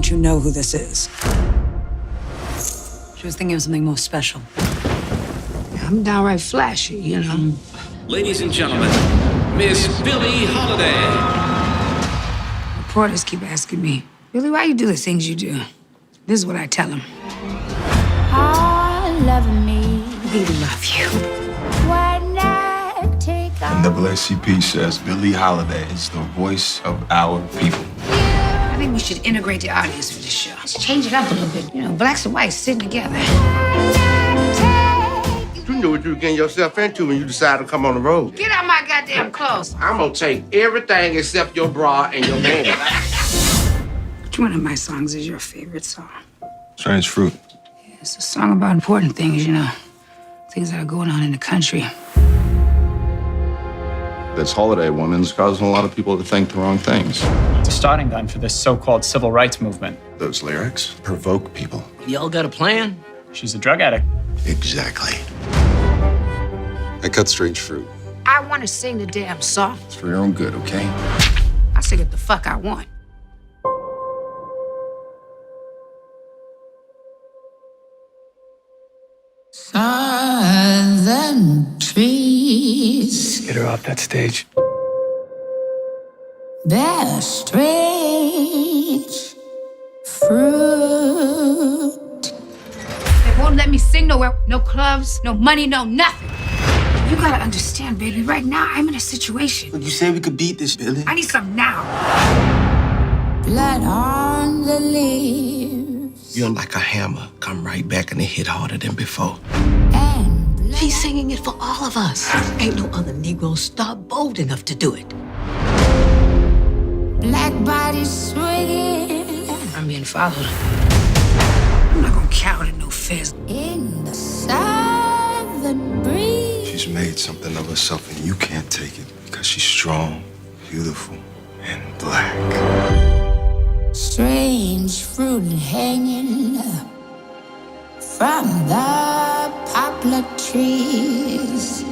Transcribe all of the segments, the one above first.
Don't you know who this is? She was thinking of something more special. I'm downright flashy, you know. Ladies and gentlemen, Miss Billie Holiday. Reporters keep asking me, Billie, why you do the things you do? This is what I tell them. All love me. We love you. When I take NAACP says Billie Holiday is the voice of our people. I think we should integrate the audience for this show. Let's change it up a little bit. You know, blacks and whites sitting together. You knew what you were getting yourself into when you decided to come on the road. Get out my goddamn clothes. I'm gonna take everything except your bra and your man. Which one of my songs is your favorite song? Strange Fruit. It's a song about important things, you know. Things that are going on in the country. This holiday woman's causing a lot of people to think the wrong things. It's a starting gun for this so-called civil rights movement. Those lyrics provoke people. Y'all got a plan? She's a drug addict. Exactly. I cut Strange Fruit. I want to sing the damn song. It's for your own good, okay? I sing it the fuck I want. Southern trees Get her off that stage. bear strange fruit. They won't let me sing nowhere. No clubs, no money, no nothing. You gotta understand, baby, right now I'm in a situation. You said we could beat this, Billie. I need something now. Blood on the leaves. You're like a hammer. Come right back and it hit harder than before. And blood. She's singing it for all of us. Ain't no other Negro star bold enough to do it. Black bodies swinging. I'm being followed. I'm not gonna cower to no fist. In the southern breeze. She's made something of herself and you can't take it because she's strong, beautiful, and black. Strange fruit hanging from the poplar trees.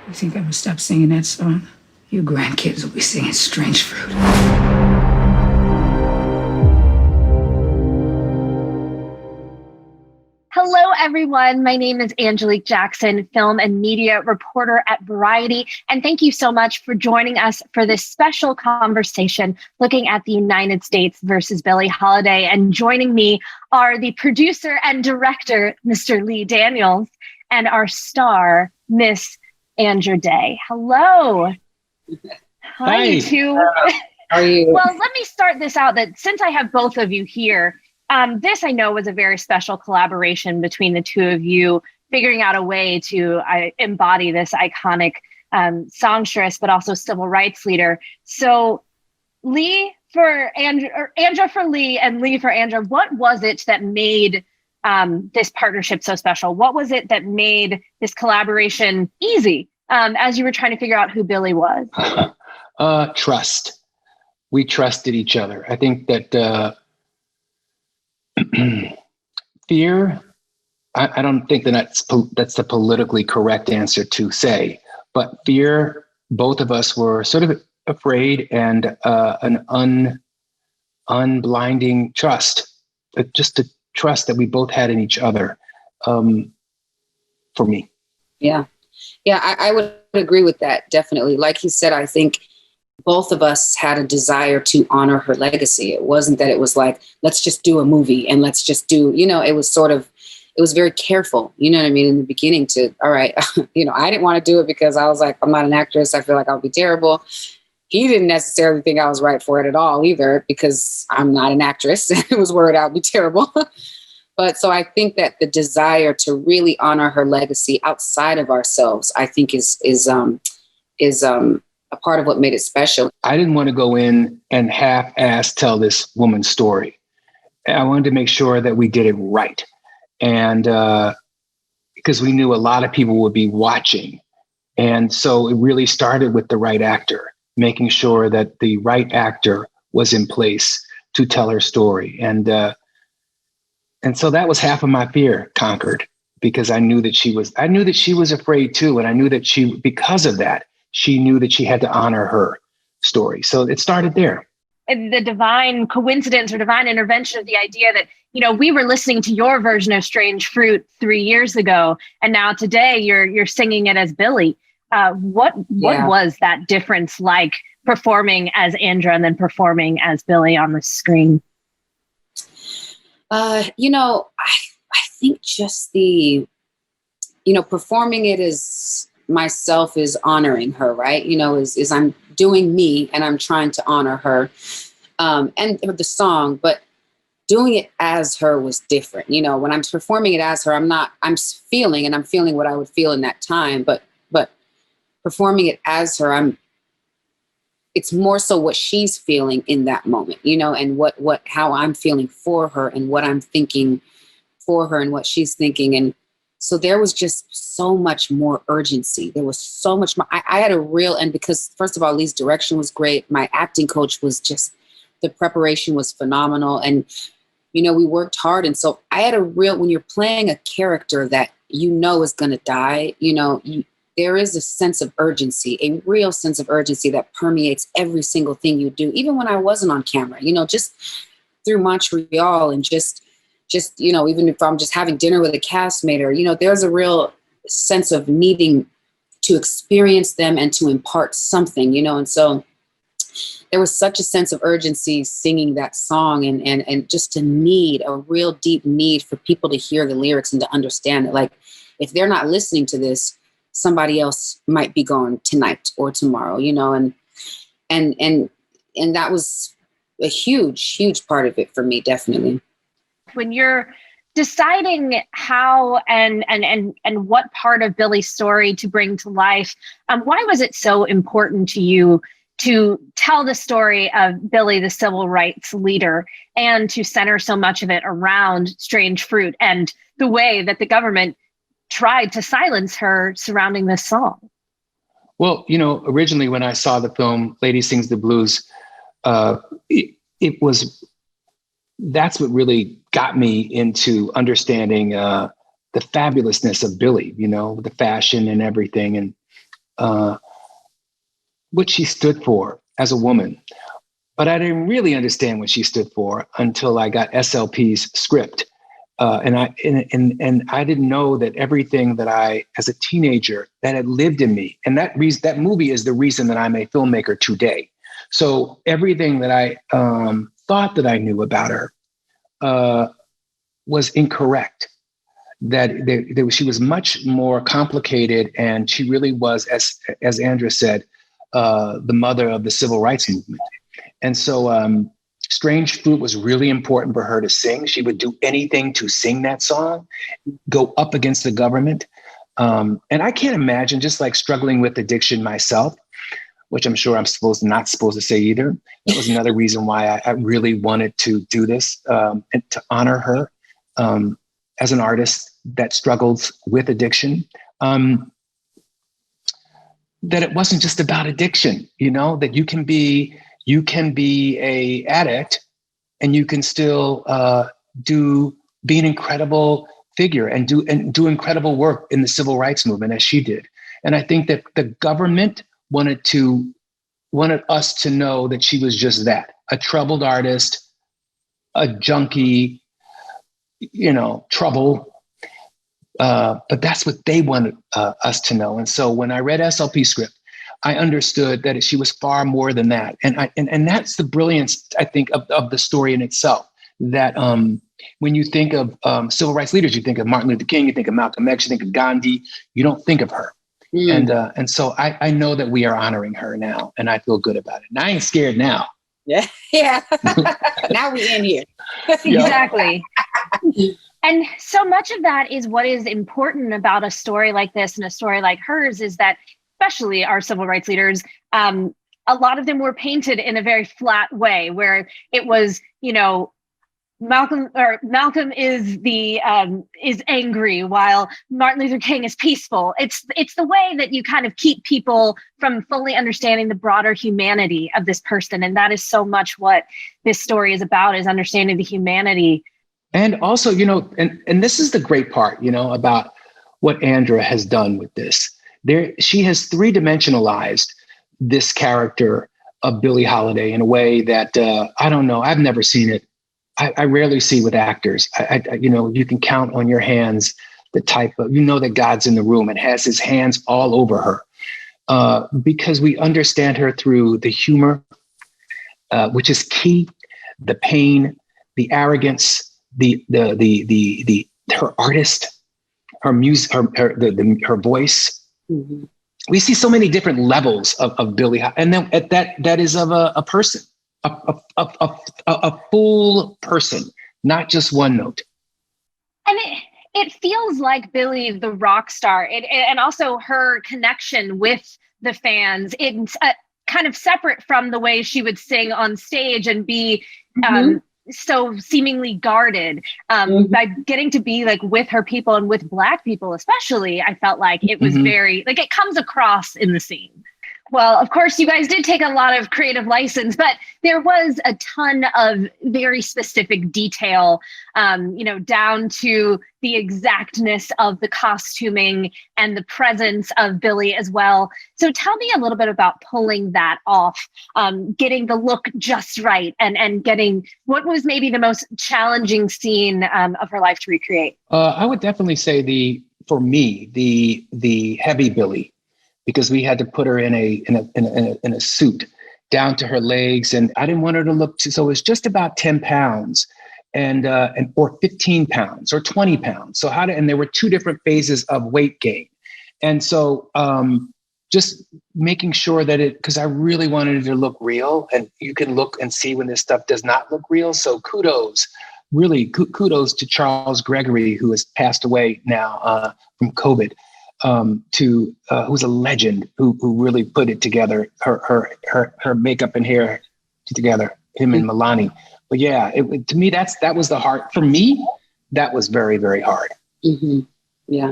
You think I'm gonna stop singing that song? You grandkids will be singing Strange Fruit. Hello, everyone. My name is Angelique Jackson, film and media reporter at Variety. And thank you so much for joining us for this special conversation looking at the United States versus Billie Holiday. And joining me are the producer and director, Mr. Lee Daniels, and our star, Miss Andra Day. Hello. Hi, you two. How are you? Well, let me start this out that since I have both of you here, this I know was a very special collaboration between the two of you, figuring out a way to embody this iconic songstress, but also civil rights leader. So Lee for Andra, or Andra for Lee and Lee for Andra, what was it that made this partnership so special? What was it that made this collaboration easy as you were trying to figure out who Billie was? Trust. We trusted each other. I think that fear, I don't think that's the politically correct answer to say, but fear, both of us were sort of afraid, and an unblinding trust, just a trust that we both had in each other, for me. Yeah, I would agree with that, definitely. Like he said, I think both of us had a desire to honor her legacy. It wasn't that it was like, let's just do a movie and let's just do, it was sort of, it was very careful, you know what I mean, in the beginning to, all right, I didn't want to do it because I was like, I'm not an actress. I feel like I'll be terrible. He didn't necessarily think I was right for it at all either, because I'm not an actress. It was worried I'd be terrible. But so I think that the desire to really honor her legacy outside of ourselves, I think is a part of what made it special. I didn't want to go in and half-ass tell this woman's story. I wanted to make sure that we did it right. And because we knew a lot of people would be watching. And so it really started with the right actor, making sure that the right actor was in place to tell her story. And so that was half of my fear conquered, because I knew that she was afraid too. And I knew that because of that, she knew that she had to honor her story. So it started there. And the divine coincidence or divine intervention of the idea that, we were listening to your version of Strange Fruit 3 years ago, and now today you're singing it as Billie. What was that difference like, performing as Andra and then performing as Billie on the screen? I think just the, performing it as myself is honoring her, right? Is I'm doing me and I'm trying to honor her, and the song, but doing it as her was different. When I'm performing it as her, I'm feeling what I would feel in that time, but performing it as her, it's more so what she's feeling in that moment, and how I'm feeling for her and what I'm thinking for her and what she's thinking. And so there was just so much more urgency. There was so much more. I had a real, and because first of all, Lee's direction was great. My acting coach was just, the preparation was phenomenal. And, we worked hard. And so I had when you're playing a character that is going to die, there is a sense of urgency, a real sense of urgency that permeates every single thing you do. Even when I wasn't on camera, just through Montreal and just, even if I'm just having dinner with a castmate or, there's a real sense of needing to experience them and to impart something, and so there was such a sense of urgency singing that song and just a real deep need for people to hear the lyrics and to understand that, like, if they're not listening to this, somebody else might be gone tonight or tomorrow, and that was a huge part of it for me, definitely. When you're deciding how and what part of Billie's story to bring to life, why was it so important to you to tell the story of Billie, the civil rights leader, and to center so much of it around Strange Fruit and the way that the government tried to silence her surrounding this song? Well, originally when I saw the film Lady Sings the Blues, that's what really got me into understanding the fabulousness of Billie, the fashion and everything, and what she stood for as a woman. But I didn't really understand what she stood for until I got SLP's script. And I didn't know that everything that I, as a teenager, that had lived in me, and that movie is the reason that I'm a filmmaker today. So everything that I thought that I knew about her was incorrect. That she was much more complicated, and she really was, as Andra said, the mother of the civil rights movement. And so Strange Fruit was really important for her to sing. She would do anything to sing that song, go up against the government. And I can't imagine, just like struggling with addiction myself, which I'm sure I'm not supposed to say either. That was another reason why I really wanted to do this, and to honor her as an artist that struggles with addiction. That it wasn't just about addiction, that you can be a addict and you can still be an incredible figure and do incredible work in the civil rights movement as she did. And I think that the government wanted us to know that she was just that, a troubled artist, a junkie, trouble. But that's what they wanted us to know. And so when I read SLP script, I understood that she was far more than that. And that's the brilliance, I think, of the story in itself. That when you think of civil rights leaders, you think of Martin Luther King, you think of Malcolm X, you think of Gandhi, you don't think of her. And so I know that we are honoring her now, and I feel good about it. And I ain't scared now. Yeah. Now we in here. Exactly. And so much of that is what is important about a story like this and a story like hers, is that especially our civil rights leaders, a lot of them were painted in a very flat way, where it was, Malcolm is angry while Martin Luther King is peaceful. It's the way that you kind of keep people from fully understanding the broader humanity of this person. And that is so much what this story is about, is understanding the humanity And also, and this is the great part, about what Andra has done with this. She has three-dimensionalized this character of Billie Holiday in a way that I don't know. I've never seen it. I rarely see with actors. You can count on your hands the type of, that God's in the room and has his hands all over her because we understand her through the humor, which is key, the pain, the arrogance, her artist, her music, her voice. Mm-hmm. We see so many different levels of Billie, and then that is of a person, a full person, not just one note. And it feels like Billie, the rock star, and also her connection with the fans. It's kind of separate from the way she would sing on stage and be so seemingly guarded. By getting to be like with her people and with Black people especially, I felt like it was very, like, it comes across in the scene. Well, of course, you guys did take a lot of creative license, but there was a ton of very specific detail, down to the exactness of the costuming and the presence of Billie as well. So tell me a little bit about pulling that off, getting the look just right, and getting what was maybe the most challenging scene of her life to recreate. I would definitely say for me, the heavy Billie, because we had to put her in a suit down to her legs, and I didn't want her to look so it was just about 10 pounds or 15 pounds or 20 pounds. And there were two different phases of weight gain. And so just making sure that because I really wanted it to look real, and you can look and see when this stuff does not look real. So kudos to Charles Gregory, who has passed away now from COVID. Who's a legend who really put it together, her makeup and hair together, him and Milani. But yeah, to me, that was the hard, for me, that was very, very hard. Mm-hmm. Yeah.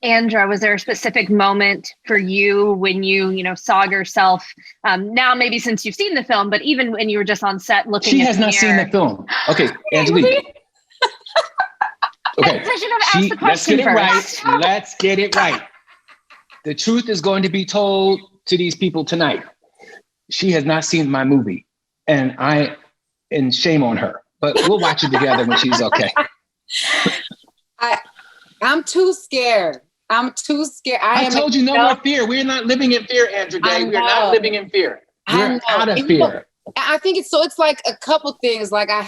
Andra, was there a specific moment for you when you saw yourself, now maybe since you've seen the film, but even when you were just on set looking She at has not mirror? seen the film. Okay, Angelique. Okay, I should have asked the question first. Let's get it right. The truth is going to be told to these people tonight. She has not seen my movie, and shame on her. But we'll watch it together when she's okay. I'm too scared. I told you no more fear. We're not living in fear, Andrew Day. We're not living in fear. We're out of fear. I think it's like a couple things. Like are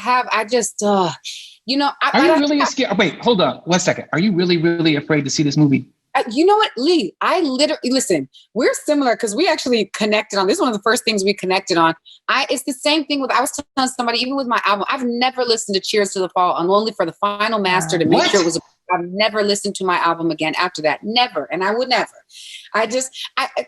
you really scared? Wait, hold on 1 second. Are you really, really afraid to see this movie? You know what, Lee? I literally, listen, we're similar because we actually connected on, this is one of the first things we connected on. It's the same thing I was telling somebody, even with my album, I've never listened to Cheers to the Fall. I'm only for the final master to make sure it was, I've never listened to my album again after that. Never. And I would never.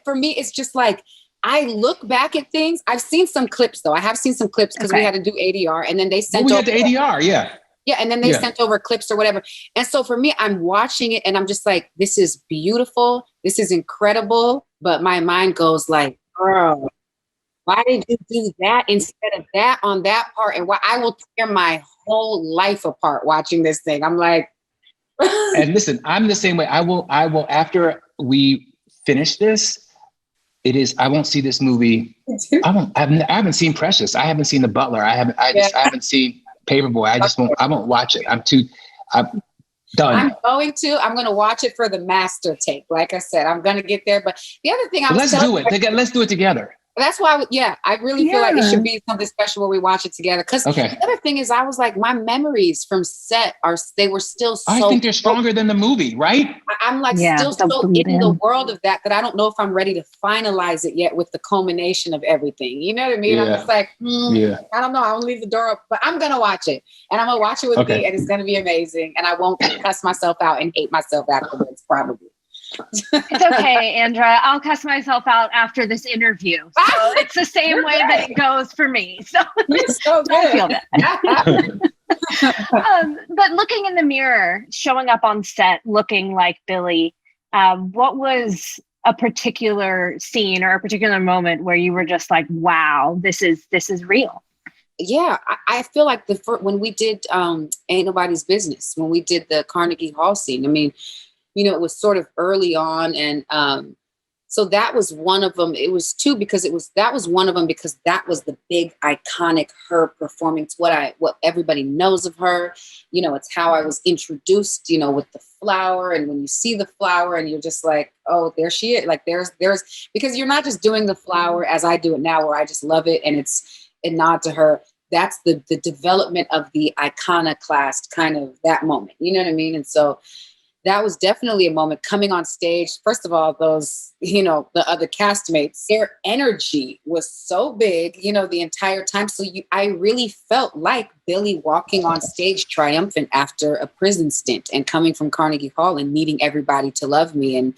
For me, it's just like, I look back at things. I've seen some clips though. I have seen some clips because we had to do ADR, and then they sent we had the ADR, yeah. Yeah, and then they sent over clips or whatever. And so for me, I'm watching it and I'm just like, this is beautiful. This is incredible. But my mind goes like, girl, why did you do that instead of that on that part? And why I will tear my whole life apart watching this thing. I'm like, and listen, I'm the same way. I will after we finish this, I won't see this movie. I haven't seen Precious. I haven't seen The Butler. I haven't seen Paperboy. I won't watch it. I'm done. I'm going to watch it for the master tape. Like I said, I'm going to get there. But the other thing let's do it together. That's why, I really feel like it should be something special where we watch it together. Because the other thing is, I was like, my memories from set they were still so. I think they're stronger than the movie, right? I'm like still so in the world of that I don't know if I'm ready to finalize it yet with the culmination of everything. You know what I mean? Yeah. I'm just like, I don't know. I'll leave the door up, but I'm going to watch it. And I'm going to watch it with me, and it's going to be amazing. And I won't cuss myself out and hate myself afterwards, probably. It's okay, Andra. I'll cuss myself out after this interview. So it's the same way that it goes for me. So it's so good. I feel that. But looking in the mirror, showing up on set looking like Billie, what was a particular scene or a particular moment where you were just like, wow, this is real? yeah, I feel like when we did Ain't Nobody's Business, when we did the Carnegie Hall scene, I mean, it was sort of early on, and so that was one of them. It was two because that was one of them because that was the big iconic her performing. It's what everybody knows of her. It's how I was introduced, with the flower, and when you see the flower and you're just like, oh, there she is. Like there's because you're not just doing the flower as I do it now, where I just love it and it's a nod to her. That's the development of the iconoclast kind of that moment. You know what I mean? And so that was definitely a moment coming on stage. First of all, those, the other castmates, their energy was so big, the entire time. So I really felt like Billie walking on stage triumphant after a prison stint and coming from Carnegie Hall and needing everybody to love me. And,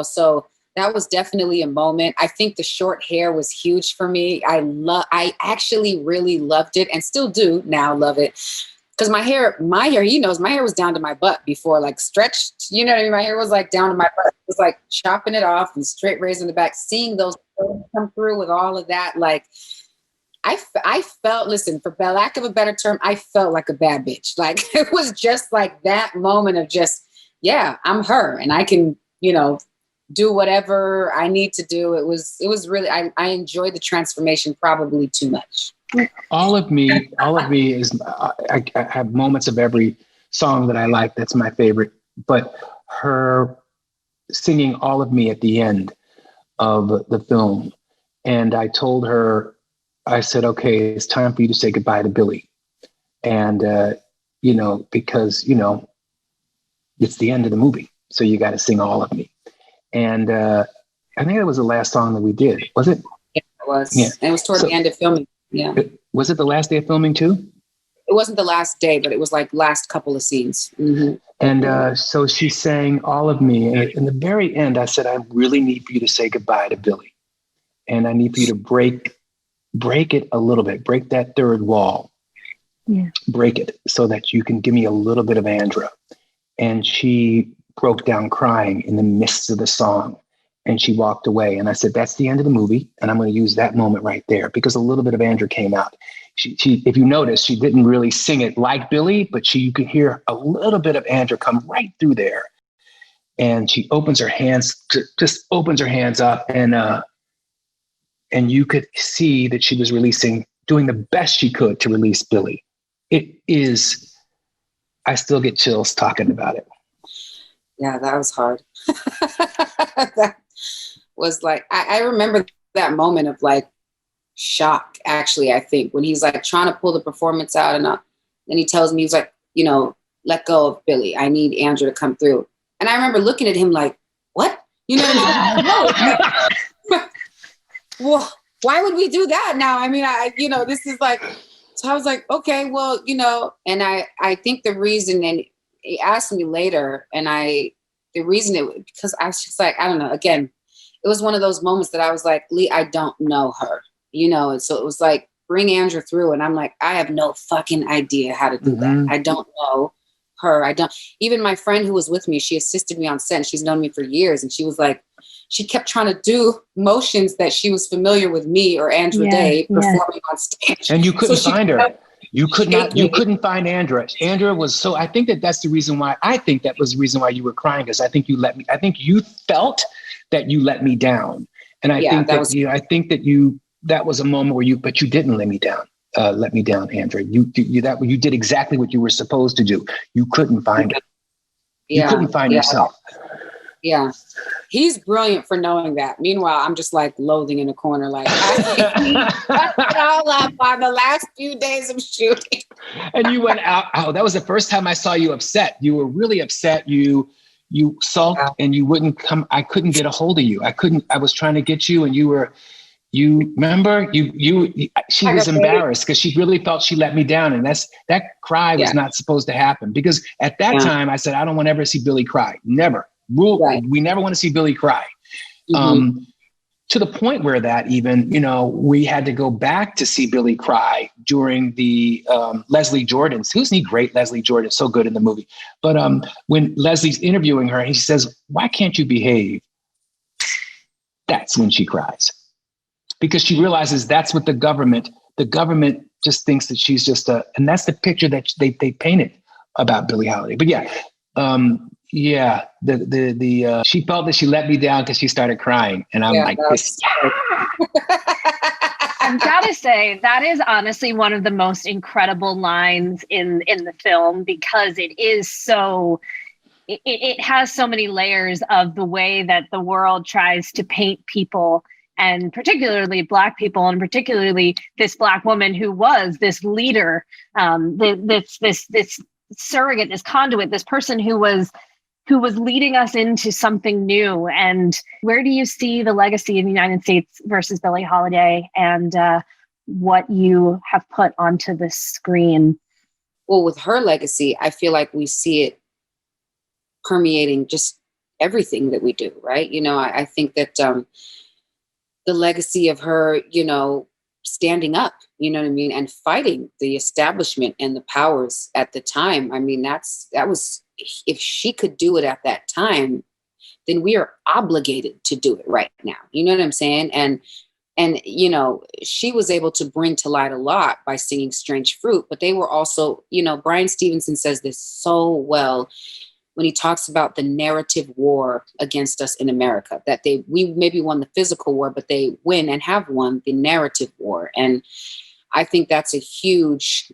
so that was definitely a moment. I think the short hair was huge for me. I actually really loved it and still do now love it. Because my hair, he knows my hair was down to my butt before, like stretched, you know what I mean? My hair was like down to my butt. It was like chopping it off and straight raising the back, seeing those come through with all of that. Like I felt, listen, for lack of a better term, I felt like a bad bitch. Like it was just like that moment of just, yeah, I'm her and I can, do whatever I need to do. It was really, I enjoyed the transformation probably too much. All of me is, I have moments of every song that I like. That's my favorite. But her singing All of Me at the end of the film. And I told her, I said, okay, it's time for you to say goodbye to Billie. And, because, it's the end of the movie. So you got to sing All of Me. And I think that was the last song that we did. Was it? Yeah, it was. Yeah. And it was toward the end of filming. Yeah. Was it the last day of filming too? It wasn't the last day, but it was like last couple of scenes. Mm-hmm. And so she sang All of Me. And in the very end, I said, I really need for you to say goodbye to Billie. And I need for you to break it a little bit, break that third wall. Yeah. Break it so that you can give me a little bit of Andra. And she broke down crying in the midst of the song. And she walked away. And I said, that's the end of the movie. And I'm going to use that moment right there because a little bit of Andra came out. She if you notice, she didn't really sing it like Billie, but you could hear a little bit of Andra come right through there. And she opens her hands, just opens her hands up. And you could see that she was doing the best she could to release Billie. It is, I still get chills talking about it. Yeah, that was hard. That was like, I remember that moment of like shock, actually, I think, when he's like trying to pull the performance out and then he tells me, he's like, let go of Billie. I need Andra to come through. And I remember looking at him like, what? You know what I mean? No. Well, why would we do that now? I mean, this is like, so I was like, okay, well, and I think the reason, and he asked me later, and because I was just like, I don't know, again, it was one of those moments that I was like, Lee, I don't know her, and so it was like, bring Andra through. And I'm like, I have no fucking idea how to do that. I don't know her. Even my friend who was with me, she assisted me on set and she's known me for years. And she was like, she kept trying to do motions that she was familiar with me or Andra Day performing on stage. And you couldn't find her. You couldn't find Andra. Andra was so, I think that was the reason why you were crying, because I think you felt that you let me down. And I think that was a moment where but you didn't let me down. Andra. You did exactly what you were supposed to do. You couldn't find her. You couldn't find yourself. Yeah. He's brilliant for knowing that. Meanwhile, I'm just like loathing in a corner, like I fucked it all up on the last few days of shooting. And you went out. Oh, that was the first time I saw you upset. You were really upset. You sulked and you wouldn't come. I couldn't get a hold of you. I was trying to get you, and remember, she was embarrassed because she really felt she let me down. And that cry was not supposed to happen, because at that time I said, I don't want to ever see Billie cry. Never. We never want to see Billie cry. Mm-hmm. To the point where that even, we had to go back to see Billie cry during the Leslie Jordan's. Who's the great Leslie Jordan? So good in the movie. But when Leslie's interviewing her, he says, why can't you behave? That's when she cries. Because she realizes that's what the government just thinks that she's just and that's the picture that they painted about Billie Holiday. But yeah, she felt that she let me down because she started crying, and I'm like, this. I've got to say, that is honestly one of the most incredible lines in the film, because it is so, it has so many layers of the way that the world tries to paint people, and particularly Black people, and particularly this Black woman who was this leader, this surrogate, this conduit, this person who was leading us into something new. And where do you see the legacy of the United States versus Billie Holiday, and what you have put onto the screen? Well, with her legacy, I feel like we see it permeating just everything that we do, right? You know, I think that the legacy of her, you know, standing up, you know what I mean, and fighting the establishment and the powers at the time. I mean, that was, if she could do it at that time, then we are obligated to do it right now. You know what I'm saying? And you know, she was able to bring to light a lot by singing Strange Fruit, but they were also, you know, Brian Stevenson says this so well when he talks about the narrative war against us in America, that we maybe won the physical war, but they win and have won the narrative war. And I think that's a huge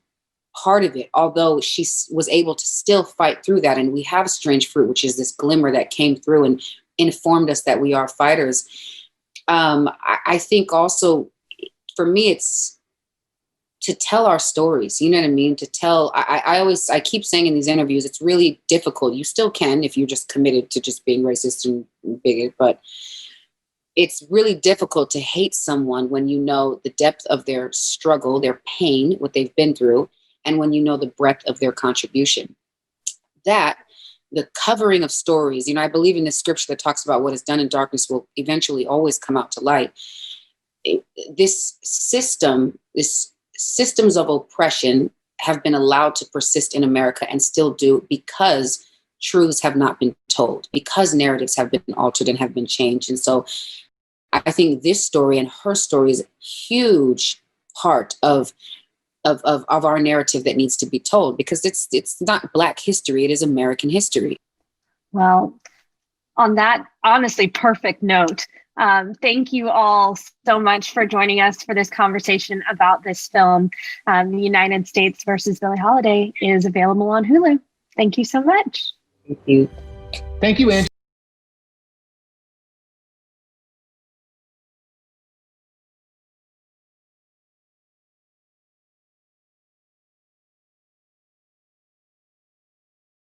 part of it, although she was able to still fight through that. And we have Strange Fruit, which is this glimmer that came through and informed us that we are fighters. I think also for me, it's to tell our stories, you know what I mean? To tell, I keep saying in these interviews, it's really difficult. You still can if you're just committed to just being racist and bigot, but it's really difficult to hate someone when you know the depth of their struggle, their pain, what they've been through, and when you know the breadth of their contribution. That, the covering of stories, you know, I believe in this scripture that talks about what is done in darkness will eventually always come out to light. This systems of oppression have been allowed to persist in America and still do, because truths have not been told, because narratives have been altered and have been changed. And so I think this story and her story is a huge part of our narrative that needs to be told, because it's not Black history, it is American history. Well, on that honestly perfect note, thank you all so much for joining us for this conversation about this film. The United States versus Billie Holiday is available on Hulu. Thank you so much. Thank you. Thank you, Andrew.